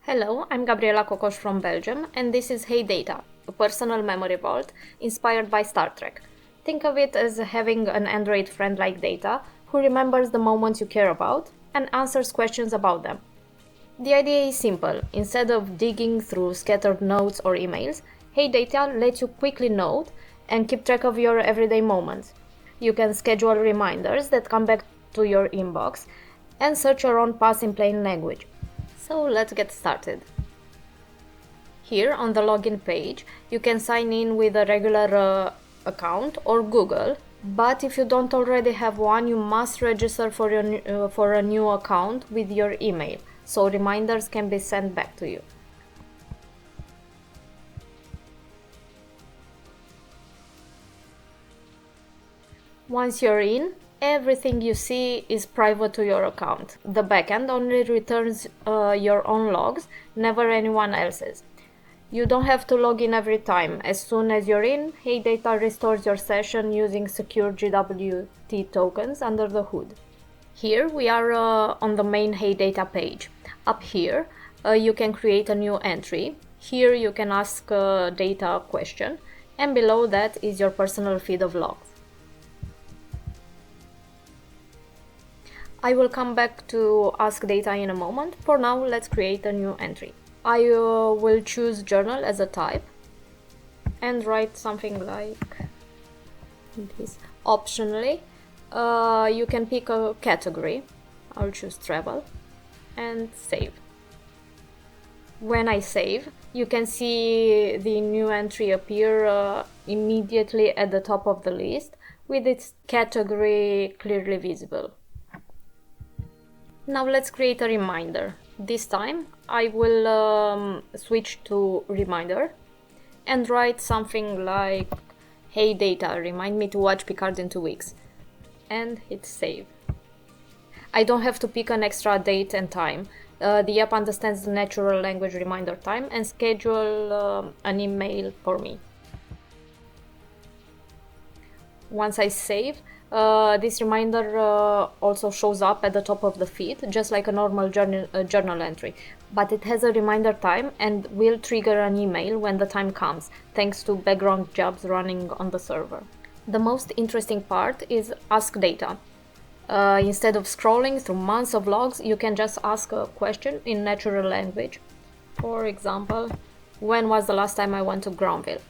Hello, I'm Gabriela Cocos from Belgium, and this is HEYDATA, a personal memory vault inspired by Star Trek. Think of it as having an Android friend like Data who remembers the moments you care about and answers questions about them. The idea is simple. Instead of digging through scattered notes or emails, HEYDATA lets you quickly note and keep track of your everyday moments. You can schedule reminders that come back to your inbox and search your own past in plain language. So let's get started. Here on the login page, you can sign in with a regular account or Google, but if you don't already have one, you must register for a new account with your email, so reminders can be sent back to you. Once you're in, everything you see is private to your account. The backend only returns your own logs, never anyone else's. You don't have to log in every time. As soon as you're in, HEYDATA restores your session using secure GWT tokens under the hood. Here we are on the main HEYDATA page. Up here, you can create a new entry. Here you can ask Data a question, and below that is your personal feed of logs. I will come back to Ask Data in a moment. For now, let's create a new entry. I will choose journal as a type and write something like this. Optionally, you can pick a category. I'll choose travel and save. When I save, you can see the new entry appear immediately at the top of the list with its category clearly visible. Now let's create a reminder. This time I will switch to reminder and write something like, "Hey Data, remind me to watch Picard in 2 weeks," and hit save. I don't have to pick an extra date and time. The app understands the natural language reminder time and schedule an email for me. Once I save, this reminder also shows up at the top of the feed, just like a normal journal entry, but it has a reminder time and will trigger an email when the time comes, thanks to background jobs running on the server. The most interesting part is Ask Data. Instead of scrolling through months of logs, you can just ask a question in natural language. For example, when was the last time I went to Granville?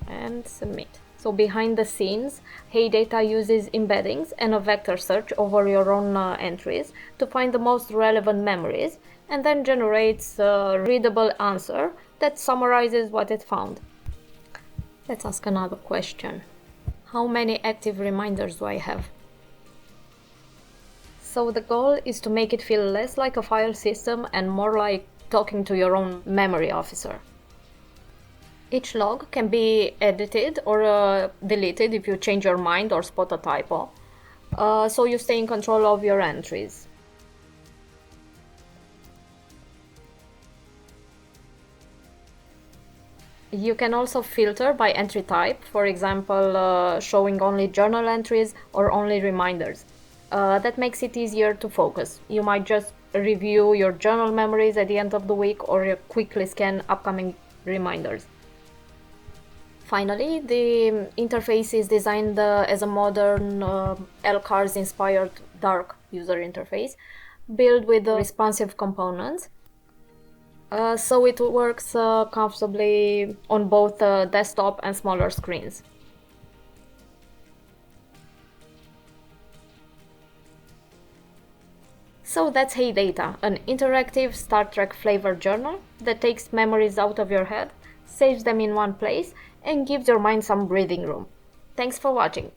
And submit. So behind the scenes, HEYDATA uses embeddings and a vector search over your own entries to find the most relevant memories and then generates a readable answer that summarizes what it found. Let's ask another question. How many active reminders do I have? So the goal is to make it feel less like a file system and more like talking to your own memory officer. Each log can be edited or deleted if you change your mind or spot a typo, so you stay in control of your entries. You can also filter by entry type, for example, showing only journal entries or only reminders. That makes it easier to focus. You might just review your journal memories at the end of the week or quickly scan upcoming reminders. Finally, the interface is designed as a modern LCARS inspired dark user interface, built with responsive components, so it works comfortably on both desktop and smaller screens. So that's HEYDATA, an interactive Star Trek flavored journal that takes memories out of your head, saves them in one place, and gives your mind some breathing room. Thanks for watching.